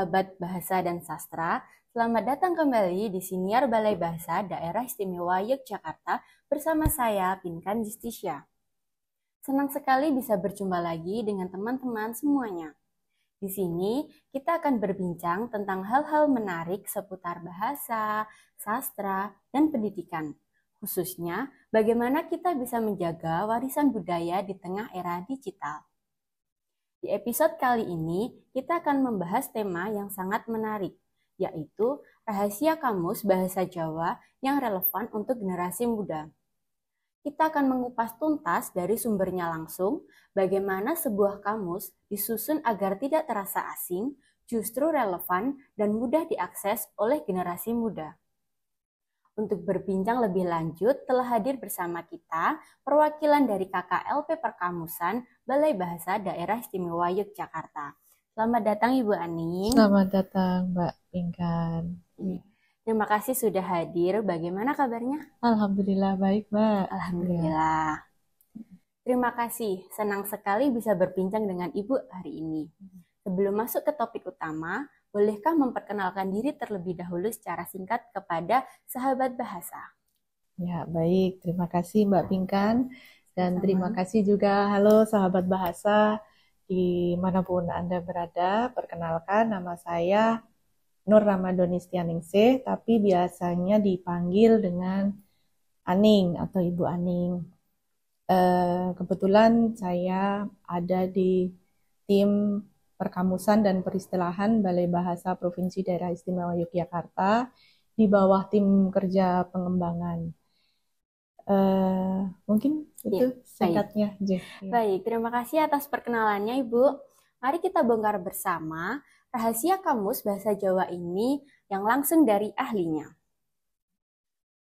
sahabat bahasa dan sastra, selamat datang kembali di Siniar Balai Bahasa Daerah Istimewa Yogyakarta bersama saya, Pinkan Justisya. Senang sekali bisa berjumpa lagi dengan teman-teman semuanya. Di sini kita akan berbincang tentang hal-hal menarik seputar bahasa, sastra, dan pendidikan. Khususnya bagaimana kita bisa menjaga warisan budaya di tengah era digital. Di episode kali ini, kita akan membahas tema yang sangat menarik, yaitu rahasia kamus bahasa Jawa yang relevan untuk generasi muda. Kita akan mengupas tuntas dari sumbernya langsung, bagaimana sebuah kamus disusun agar tidak terasa asing, justru relevan dan mudah diakses oleh generasi muda. Untuk berbincang lebih lanjut, telah hadir bersama kita perwakilan dari KKLP Perkamusan Balai Bahasa Daerah Istimewa Yogyakarta. Selamat datang Ibu Aning. Selamat datang Mbak Pinkan. Terima kasih sudah hadir. Bagaimana kabarnya? Alhamdulillah baik Mbak. Alhamdulillah. Terima kasih. Senang sekali bisa berbincang dengan Ibu hari ini. Sebelum masuk ke topik utama, bolehkah memperkenalkan diri terlebih dahulu secara singkat kepada sahabat bahasa? Ya, baik. Terima kasih Mbak Pinkan. Dan terima kasih juga halo sahabat bahasa dimanapun Anda berada. Perkenalkan, nama saya Nur Ramadhanistianingsih, tapi biasanya dipanggil dengan Aning atau Ibu Aning. Kebetulan saya ada di tim Perkamusan dan Peristilahan Balai Bahasa Provinsi Daerah Istimewa Yogyakarta di bawah tim kerja pengembangan. Mungkin itu singkatnya. Baik, terima kasih atas perkenalannya Ibu. Mari kita bongkar bersama rahasia kamus bahasa Jawa ini yang langsung dari ahlinya.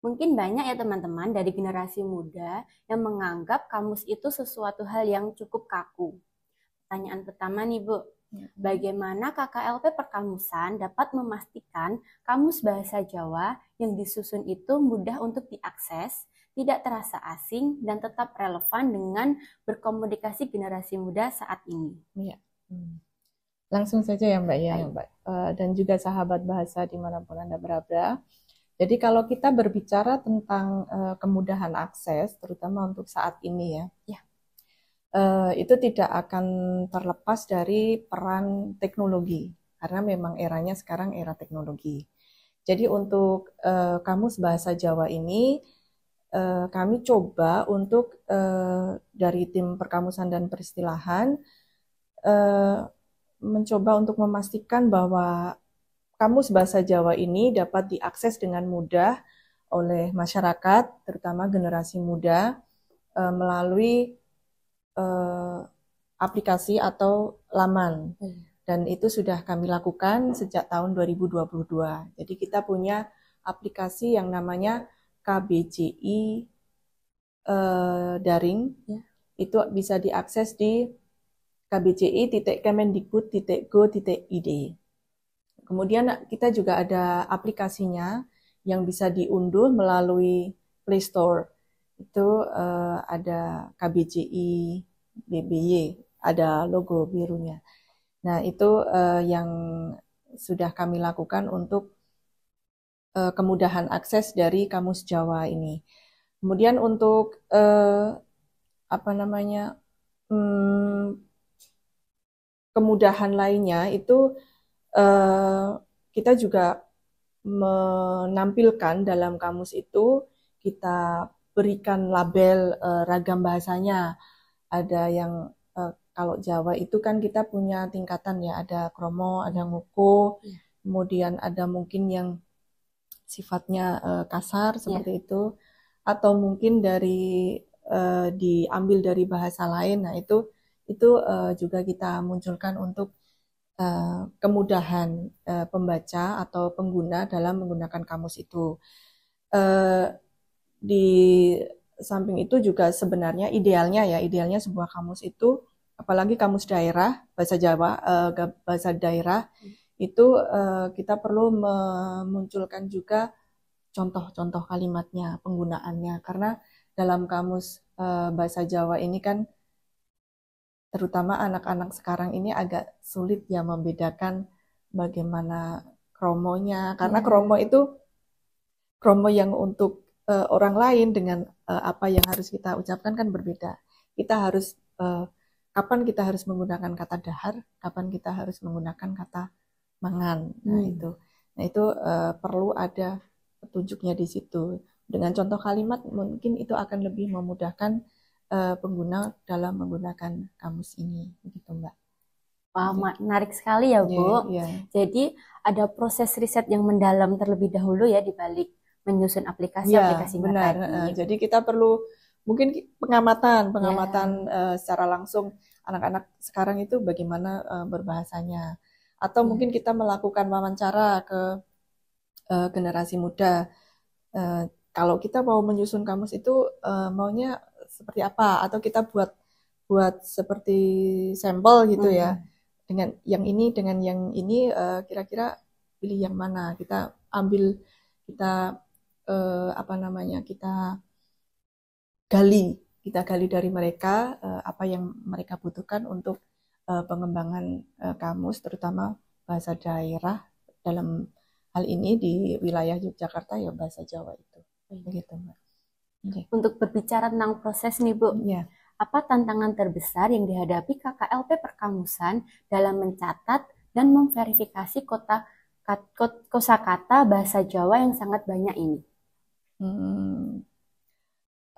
Mungkin banyak ya teman-teman dari generasi muda yang menganggap kamus itu sesuatu hal yang cukup kaku. Pertanyaan pertama nih Bu, bagaimana KKLP Perkamusan dapat memastikan kamus bahasa Jawa yang disusun itu mudah untuk diakses, tidak terasa asing, dan tetap relevan dengan berkomunikasi generasi muda saat ini? Ya. Langsung saja ya Mbak ya, Mbak. Dan juga sahabat bahasa dimanapun Anda berada. Jadi kalau kita berbicara tentang kemudahan akses, terutama untuk saat ini ya. Itu tidak akan terlepas dari peran teknologi, karena memang eranya sekarang era teknologi. Jadi untuk kamus bahasa Jawa ini, kami coba untuk dari tim Perkamusan dan Peristilahan mencoba untuk memastikan bahwa kamus bahasa Jawa ini dapat diakses dengan mudah oleh masyarakat, terutama generasi muda, melalui aplikasi atau laman. Dan itu sudah kami lakukan sejak tahun 2022. Jadi kita punya aplikasi yang namanya KBJI daring. Itu bisa diakses di kbji.kemendikbud.go.id. Kemudian kita juga ada aplikasinya yang bisa diunduh melalui Play Store. Itu ada KBJI BBY, ada logo birunya. Nah, itu yang sudah kami lakukan untuk kemudahan akses dari kamus Jawa ini. Kemudian untuk kemudahan lainnya itu kita juga menampilkan dalam kamus itu, kita berikan label ragam bahasanya. Ada yang kalau Jawa itu kan kita punya tingkatan ya, ada kromo, ada ngoko, kemudian ada mungkin yang sifatnya kasar seperti itu, atau mungkin dari diambil dari bahasa lain. Nah itu juga kita munculkan untuk kemudahan pembaca atau pengguna dalam menggunakan kamus itu. Di samping itu juga sebenarnya idealnya sebuah kamus itu, apalagi kamus daerah bahasa Jawa, bahasa daerah itu kita perlu memunculkan juga contoh-contoh kalimatnya, penggunaannya, karena dalam kamus bahasa Jawa ini kan terutama anak-anak sekarang ini agak sulit ya membedakan bagaimana kromonya, karena kromo itu kromo yang untuk orang lain dengan apa yang harus kita ucapkan kan berbeda. Kita harus kapan kita harus menggunakan kata dahar, kapan kita harus menggunakan kata mangan. Nah itu perlu ada petunjuknya di situ. Dengan contoh kalimat mungkin itu akan lebih memudahkan pengguna dalam menggunakan kamus ini, begitu Mbak. Wah, menarik sekali ya Bu. Jadi ada proses riset yang mendalam terlebih dahulu ya di balik menyusun aplikasi-aplikasinya benar. tadi. Jadi kita perlu mungkin pengamatan secara langsung anak-anak sekarang itu bagaimana berbahasanya, atau mungkin kita melakukan wawancara ke generasi muda. Kalau kita mau menyusun kamus itu maunya seperti apa, atau kita buat seperti sampel gitu ya, dengan yang ini kira-kira pilih yang mana, kita ambil, kita kita gali dari mereka apa yang mereka butuhkan untuk pengembangan kamus, terutama bahasa daerah, dalam hal ini di wilayah Yogyakarta ya bahasa Jawa itu. Begitu Mbak. Untuk berbicara tentang proses nih Bu, apa tantangan terbesar yang dihadapi KKLP Perkamusan dalam mencatat dan memverifikasi kosakata bahasa Jawa yang sangat banyak ini?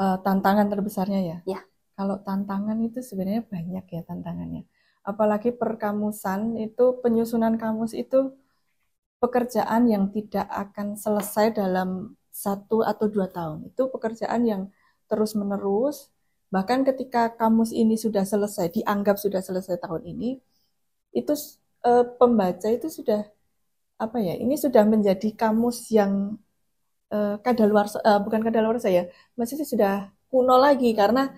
Tantangan terbesarnya ya? Kalau tantangan itu sebenarnya banyak ya tantangannya. Apalagi perkamusan itu, penyusunan kamus itu pekerjaan yang tidak akan selesai dalam 1 atau 2 tahun. Itu pekerjaan yang terus-menerus. Bahkan ketika kamus ini sudah selesai, dianggap sudah selesai tahun ini, itu pembaca itu sudah ini sudah menjadi kamus yang bukan kadaluarsa ya, maksudnya sudah kuno lagi karena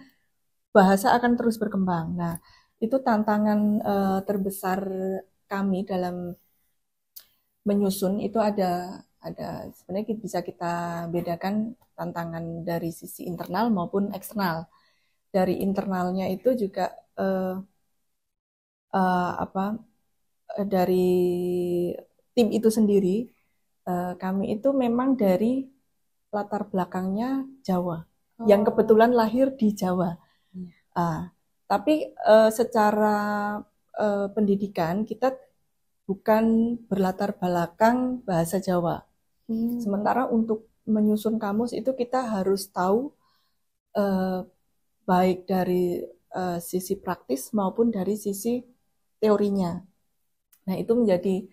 bahasa akan terus berkembang. Nah, itu tantangan terbesar kami dalam menyusun. Itu ada sebenarnya bisa kita bedakan tantangan dari sisi internal maupun eksternal. Dari internalnya itu juga dari tim itu sendiri, kami itu memang dari latar belakangnya Jawa, yang kebetulan lahir di Jawa. Tapi secara pendidikan kita bukan berlatar belakang bahasa Jawa. Sementara untuk menyusun kamus itu kita harus tahu baik dari sisi praktis maupun dari sisi teorinya. Nah, itu menjadi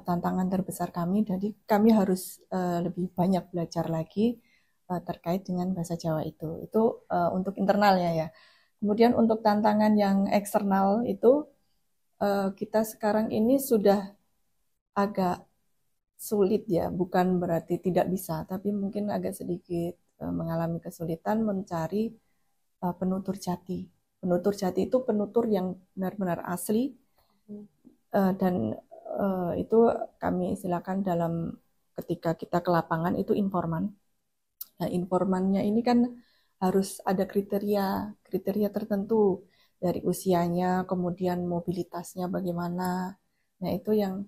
tantangan terbesar kami. Jadi kami harus lebih banyak belajar lagi terkait dengan bahasa Jawa itu. Itu untuk internalnya ya. Kemudian untuk tantangan yang eksternal itu kita sekarang ini sudah agak sulit ya, bukan berarti tidak bisa, tapi mungkin agak sedikit mengalami kesulitan mencari penutur jati. Penutur jati itu penutur yang benar-benar asli dan itu kami istilahkan dalam ketika kita ke lapangan itu informan. Nah, informannya ini kan harus ada kriteria tertentu dari usianya, kemudian mobilitasnya bagaimana. Nah, itu yang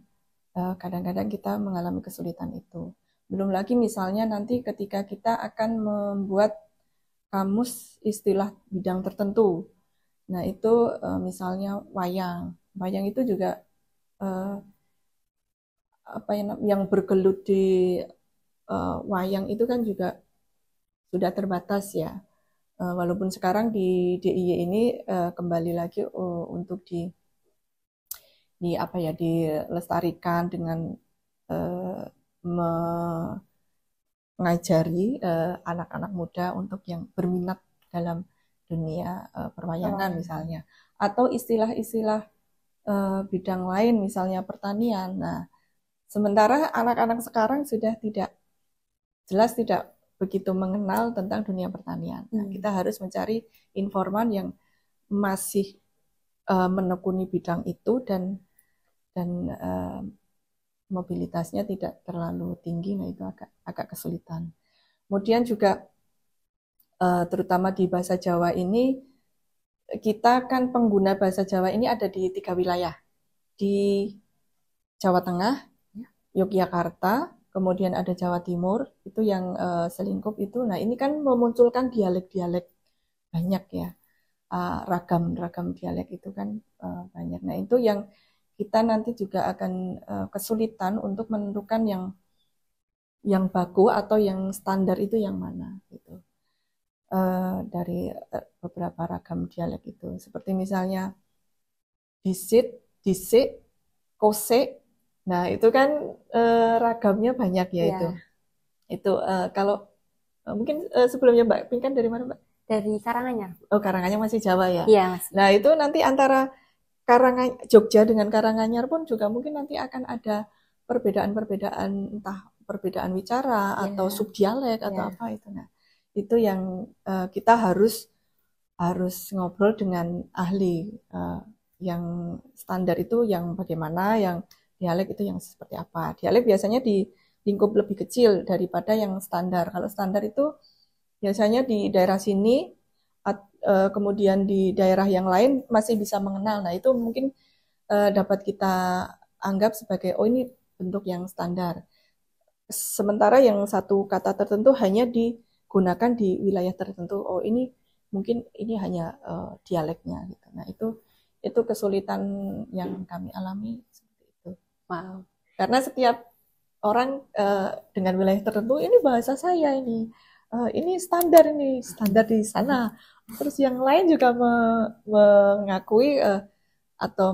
kadang-kadang kita mengalami kesulitan itu. Belum lagi misalnya nanti ketika kita akan membuat kamus istilah bidang tertentu. Nah, itu misalnya wayang. Wayang itu juga yang bergelut di wayang itu kan juga sudah terbatas ya. Walaupun sekarang di DIY ini kembali lagi untuk dilestarikan dengan mengajari anak-anak muda untuk yang berminat dalam dunia perwayangan misalnya, atau istilah-istilah bidang lain misalnya pertanian. Nah, sementara anak-anak sekarang sudah tidak begitu mengenal tentang dunia pertanian. Nah, kita harus mencari informan yang masih menekuni bidang itu dan mobilitasnya tidak terlalu tinggi. Nah, itu agak kesulitan. Kemudian juga terutama di bahasa Jawa ini, kita kan pengguna bahasa Jawa ini ada di 3 wilayah. Di Jawa Tengah, Yogyakarta, kemudian ada Jawa Timur, itu yang selingkup itu. Nah, ini kan memunculkan dialek-dialek banyak ya, ragam dialek itu kan banyak. Nah, itu yang kita nanti juga akan kesulitan untuk menentukan yang baku atau yang standar itu yang mana gitu. Dari beberapa ragam dialek itu, seperti misalnya disit, disik, kose. Nah, itu kan ragamnya banyak ya itu. Itu kalau mungkin sebelumnya Mbak Pinkan dari mana, Mbak? Dari Karanganyar. Oh, Karanganyar masih Jawa ya? Iya, Mas. Nah, itu nanti antara Jogja dengan Karanganyar pun juga mungkin nanti akan ada perbedaan-perbedaan, entah perbedaan wicara atau subdialek atau apa itu. Nah, itu yang kita harus ngobrol dengan ahli yang standar itu yang bagaimana, yang dialek itu yang seperti apa. Dialek biasanya di lingkup lebih kecil daripada yang standar. Kalau standar itu biasanya di daerah sini, kemudian di daerah yang lain masih bisa mengenal. Nah, itu mungkin dapat kita anggap sebagai, oh ini bentuk yang standar. Sementara yang satu kata tertentu hanya digunakan di wilayah tertentu. Oh, ini mungkin ini hanya dialeknya gitu. Nah, itu kesulitan yang kami alami seperti itu. Wow. Karena setiap orang dengan wilayah tertentu, ini bahasa saya ini standar di sana. Terus yang lain juga mengakui atau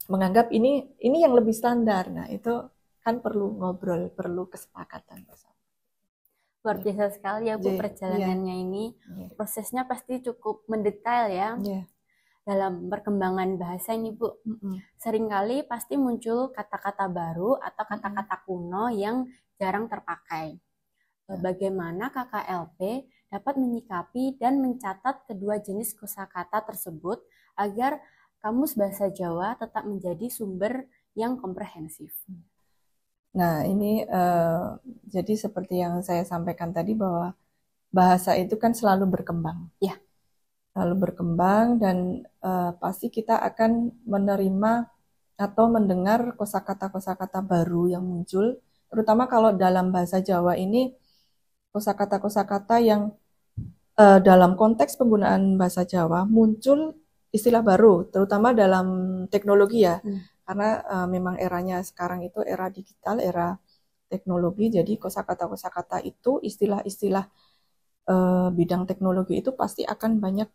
menganggap ini yang lebih standar. Nah, itu kan perlu ngobrol, perlu kesepakatan bersama. Luar biasa sekali ya Bu perjalanannya ini. Prosesnya pasti cukup mendetail ya. Dalam perkembangan bahasa ini Bu. Seringkali pasti muncul kata-kata baru atau kata-kata kuno yang jarang terpakai. Bagaimana KKLP dapat menyikapi dan mencatat kedua jenis kosakata tersebut agar Kamus Bahasa Jawa tetap menjadi sumber yang komprehensif. Nah, ini jadi seperti yang saya sampaikan tadi bahwa bahasa itu kan selalu berkembang. Ya. Selalu berkembang dan pasti kita akan menerima atau mendengar kosakata-kosakata baru yang muncul, terutama kalau dalam bahasa Jawa ini kosakata-kosakata yang dalam konteks penggunaan bahasa Jawa muncul istilah baru, terutama dalam teknologi ya. Karena memang eranya sekarang itu era digital, era teknologi, jadi kosakata-kosakata itu, istilah-istilah bidang teknologi itu pasti akan banyak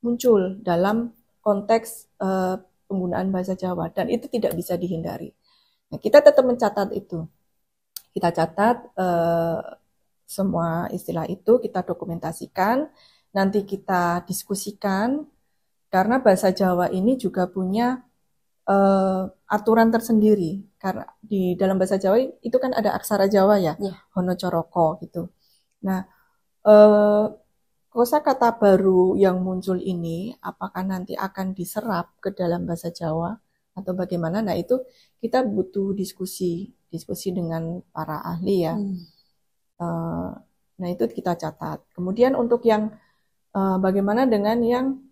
muncul dalam konteks penggunaan bahasa Jawa, dan itu tidak bisa dihindari. Nah, kita tetap mencatat itu. Kita catat semua istilah itu, kita dokumentasikan, nanti kita diskusikan, karena bahasa Jawa ini juga punya aturan tersendiri. Karena di dalam bahasa Jawa itu kan ada aksara Jawa ya, Hono Coroko gitu. Nah, kosakata baru yang muncul ini, apakah nanti akan diserap ke dalam bahasa Jawa atau bagaimana? Nah, itu kita butuh diskusi dengan para ahli ya. Nah, itu kita catat. Kemudian untuk yang bagaimana dengan yang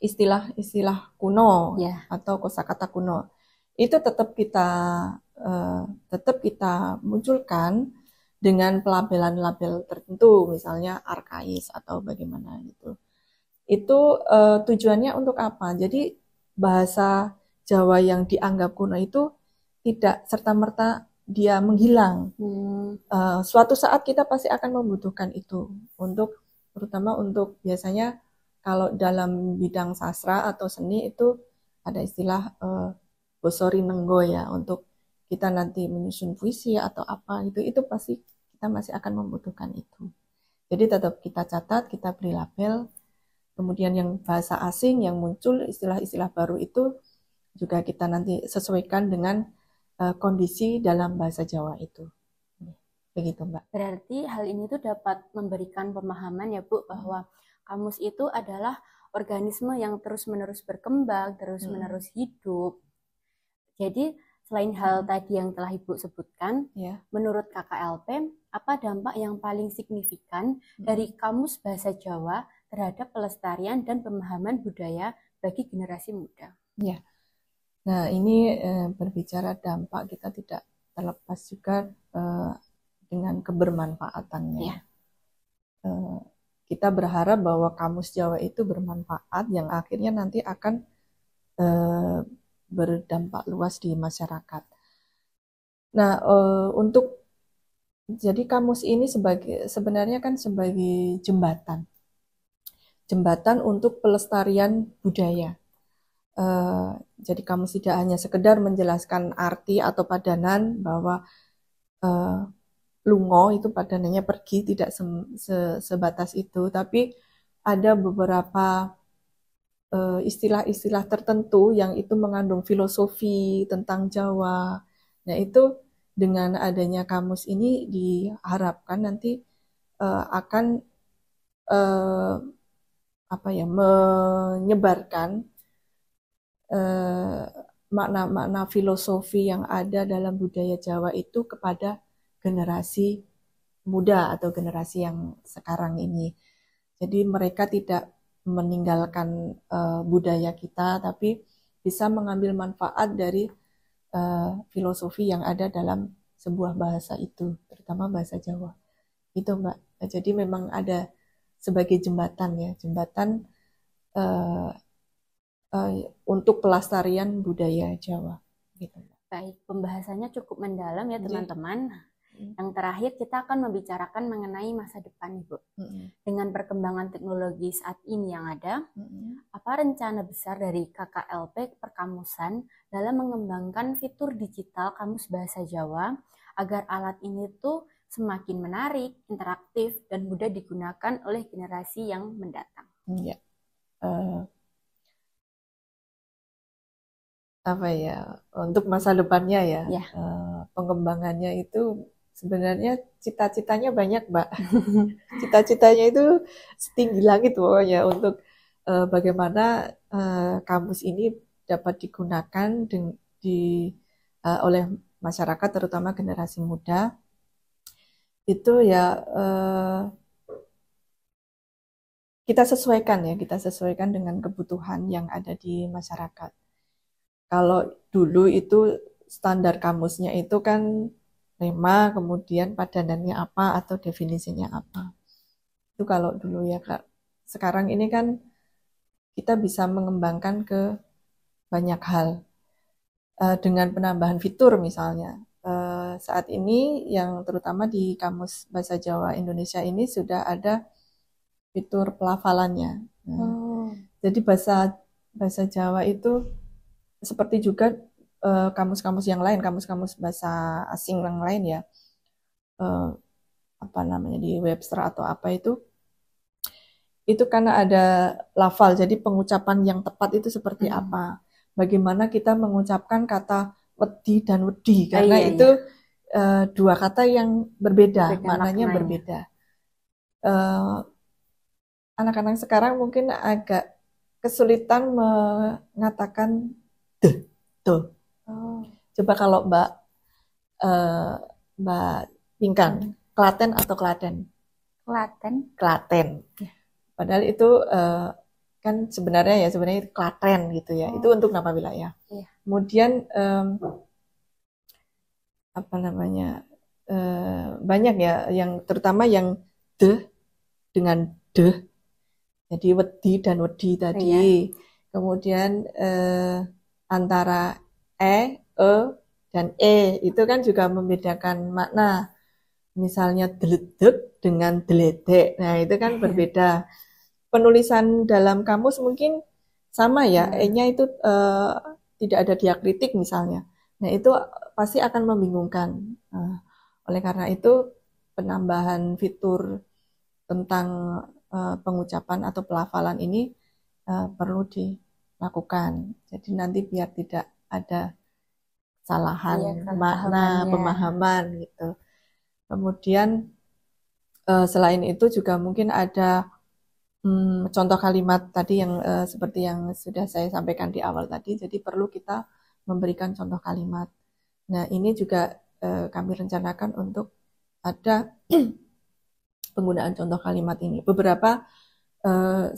istilah-istilah kuno atau kosakata kuno, itu tetap kita munculkan dengan pelabelan-label tertentu, misalnya arkais atau bagaimana gitu. Itu tujuannya untuk apa? Jadi bahasa Jawa yang dianggap kuno itu tidak serta-merta dia menghilang. Suatu saat kita pasti akan membutuhkan itu terutama untuk biasanya kalau dalam bidang sastra atau seni itu ada istilah bosori nenggo ya, untuk kita nanti menyusun puisi atau apa gitu, itu pasti kita masih akan membutuhkan itu. Jadi tetap kita catat, kita beri label. Kemudian yang bahasa asing yang muncul, istilah-istilah baru itu juga kita nanti sesuaikan dengan kondisi dalam bahasa Jawa itu. Begitu, Mbak. Berarti hal ini tuh dapat memberikan pemahaman ya Bu, bahwa kamus itu adalah organisme yang terus-menerus berkembang, terus-menerus hidup. Jadi selain hal tadi yang telah Ibu sebutkan, menurut KKLP, apa dampak yang paling signifikan dari Kamus Bahasa Jawa terhadap pelestarian dan pemahaman budaya bagi generasi muda? Ya, Nah, ini berbicara dampak, kita tidak terlepas juga dengan kebermanfaatannya. Ya. Kita berharap bahwa Kamus Jawa itu bermanfaat yang akhirnya nanti akan berdampak luas di masyarakat. Nah, jadi kamus ini sebenarnya kan sebagai jembatan untuk pelestarian budaya. Jadi kamus tidak hanya sekedar menjelaskan arti atau padanan bahwa lungo itu padanannya pergi, tidak sebatas itu, tapi ada beberapa istilah-istilah tertentu yang itu mengandung filosofi tentang Jawa. Nah, itu dengan adanya kamus ini diharapkan nanti akan menyebarkan makna-makna filosofi yang ada dalam budaya Jawa itu kepada generasi muda atau generasi yang sekarang ini. Jadi mereka tidak meninggalkan budaya kita, tapi bisa mengambil manfaat dari filosofi yang ada dalam sebuah bahasa itu, terutama bahasa Jawa. Itu, Mbak. Jadi memang ada sebagai jembatan ya, jembatan untuk pelestarian budaya Jawa. Gitu. Baik, pembahasannya cukup mendalam ya teman-teman. Yang terakhir kita akan membicarakan mengenai masa depan, Ibu. Dengan perkembangan teknologi saat ini yang ada, apa rencana besar dari KKLP Perkamusan dalam mengembangkan fitur digital Kamus Bahasa Jawa agar alat ini tuh semakin menarik, interaktif, dan mudah digunakan oleh generasi yang mendatang? Ya. Apa ya, untuk masa depannya ya, pengembangannya itu sebenarnya cita-citanya banyak, Mbak. Cita-citanya itu setinggi langit pokoknya untuk bagaimana kamus ini dapat digunakan oleh masyarakat, terutama generasi muda. Itu ya kita sesuaikan dengan kebutuhan yang ada di masyarakat. Kalau dulu itu standar kamusnya itu kan rema, kemudian padanannya apa atau definisinya apa. Itu kalau dulu ya, Kak. Sekarang ini kan kita bisa mengembangkan ke banyak hal. Dengan penambahan fitur misalnya. Saat ini yang terutama di Kamus Bahasa Jawa Indonesia ini sudah ada fitur pelafalannya. Jadi bahasa Jawa itu seperti juga kamus-kamus yang lain, kamus-kamus bahasa asing yang lain ya, di Webster atau apa itu karena ada lafal, jadi pengucapan yang tepat itu seperti apa, bagaimana kita mengucapkan kata wedi dan wedi, karena itu dua kata yang berbeda maknanya berbeda. Anak-anak sekarang mungkin agak kesulitan mengatakan tuh. Coba kalau Mbak Pinkan, Klaten atau Klaten? Klaten. Padahal itu kan sebenarnya Klaten gitu ya. Itu untuk nama wilayah. Kemudian banyak ya, yang terutama yang dengan jadi wedi dan wedi tadi. Kemudian antara dan itu kan juga membedakan makna. Misalnya deledek dengan deledek. Nah, itu kan berbeda. Penulisan dalam kamus mungkin sama ya, E-nya itu tidak ada diakritik misalnya. Nah, itu pasti akan membingungkan. Oleh karena itu, penambahan fitur tentang pengucapan atau pelafalan ini perlu dilakukan. Jadi nanti biar tidak ada kesalahan makna, pemahaman gitu. Kemudian selain itu juga mungkin ada contoh kalimat tadi yang seperti yang sudah saya sampaikan di awal tadi. Jadi perlu kita memberikan contoh kalimat. Nah, ini juga kami rencanakan untuk ada penggunaan contoh kalimat ini. Beberapa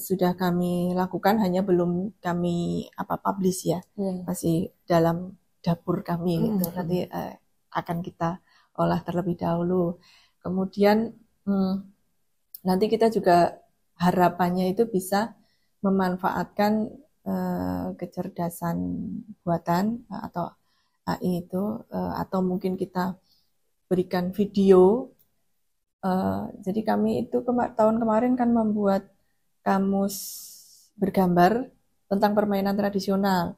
sudah kami lakukan, hanya belum kami publish ya, masih dalam dapur kami gitu. Nanti akan kita olah terlebih dahulu. Kemudian nanti kita juga harapannya itu bisa memanfaatkan kecerdasan buatan atau AI itu, atau mungkin kita berikan video. Jadi kami itu tahun kemarin kan membuat kamus bergambar tentang permainan tradisional.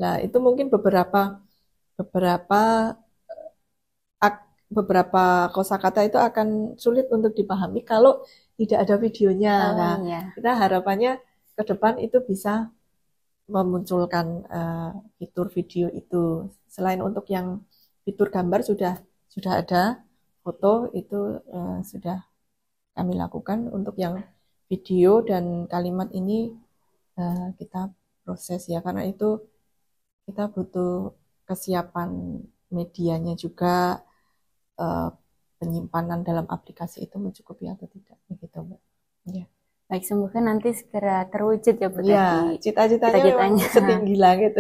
Nah, itu mungkin beberapa kosakata itu akan sulit untuk dipahami kalau tidak ada videonya. Nah, kita harapannya ke depan itu bisa memunculkan fitur video itu. Selain untuk yang fitur gambar sudah ada, foto itu sudah kami lakukan. Untuk yang video dan kalimat ini kita proses ya, karena itu kita butuh kesiapan medianya juga, penyimpanan dalam aplikasi itu mencukupi atau tidak, begitu Mbak. Ya. Baik, semoga nanti segera terwujud ya Bu. Ya, cita-citanya memang setinggi langit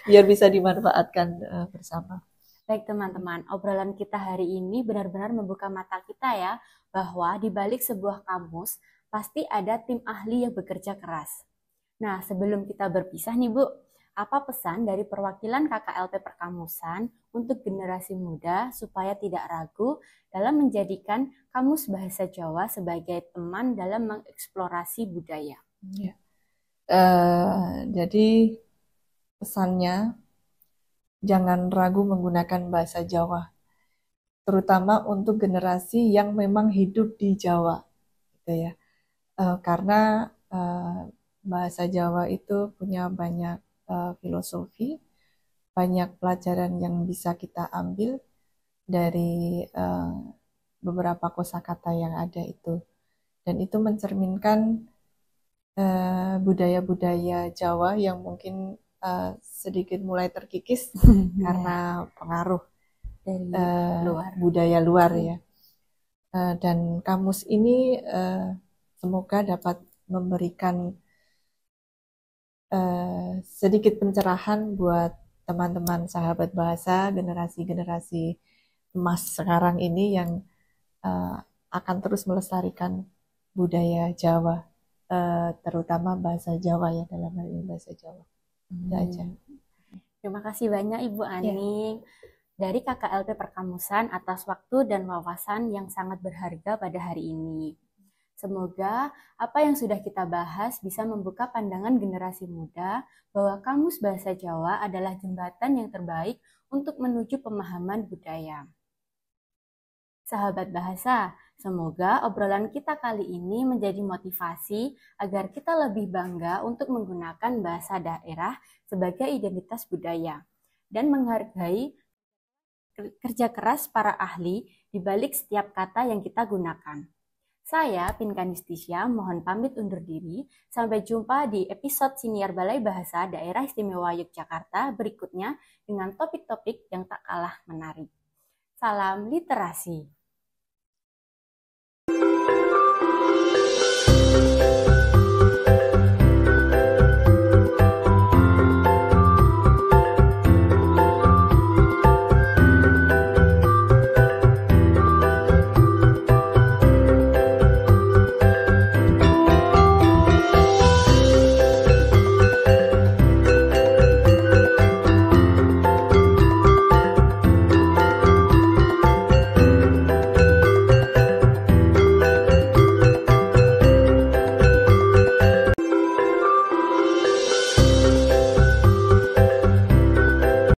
biar bisa dimanfaatkan bersama. Baik teman-teman, obrolan kita hari ini benar-benar membuka mata kita ya, bahwa di balik sebuah kamus pasti ada tim ahli yang bekerja keras. Nah, sebelum kita berpisah nih Bu, apa pesan dari perwakilan KKLP Perkamusan untuk generasi muda supaya tidak ragu dalam menjadikan Kamus Bahasa Jawa sebagai teman dalam mengeksplorasi budaya? Ya. Jadi pesannya, jangan ragu menggunakan bahasa Jawa, terutama untuk generasi yang memang hidup di Jawa, gitu ya. Karena bahasa Jawa itu punya banyak filosofi, banyak pelajaran yang bisa kita ambil dari beberapa kosakata yang ada itu, dan itu mencerminkan budaya-budaya Jawa yang mungkin sedikit mulai terkikis karena pengaruh dari budaya luar ya. Dan kamus ini semoga dapat memberikan sedikit pencerahan buat teman-teman sahabat bahasa generasi-generasi emas sekarang ini yang akan terus melestarikan budaya Jawa, terutama bahasa Jawa ya, dalam hal ini bahasa Jawa. Aja. Terima kasih banyak Ibu Aning dari KKLP Perkamusan atas waktu dan wawasan yang sangat berharga pada hari ini. Semoga apa yang sudah kita bahas bisa membuka pandangan generasi muda bahwa Kamus Bahasa Jawa adalah jembatan yang terbaik untuk menuju pemahaman budaya. Sahabat bahasa, semoga obrolan kita kali ini menjadi motivasi agar kita lebih bangga untuk menggunakan bahasa daerah sebagai identitas budaya dan menghargai kerja keras para ahli di balik setiap kata yang kita gunakan. Saya, Pinkan Justisya, mohon pamit undur diri. Sampai jumpa di episode Siniar Balai Bahasa Daerah Istimewa Yogyakarta berikutnya dengan topik-topik yang tak kalah menarik. Salam literasi.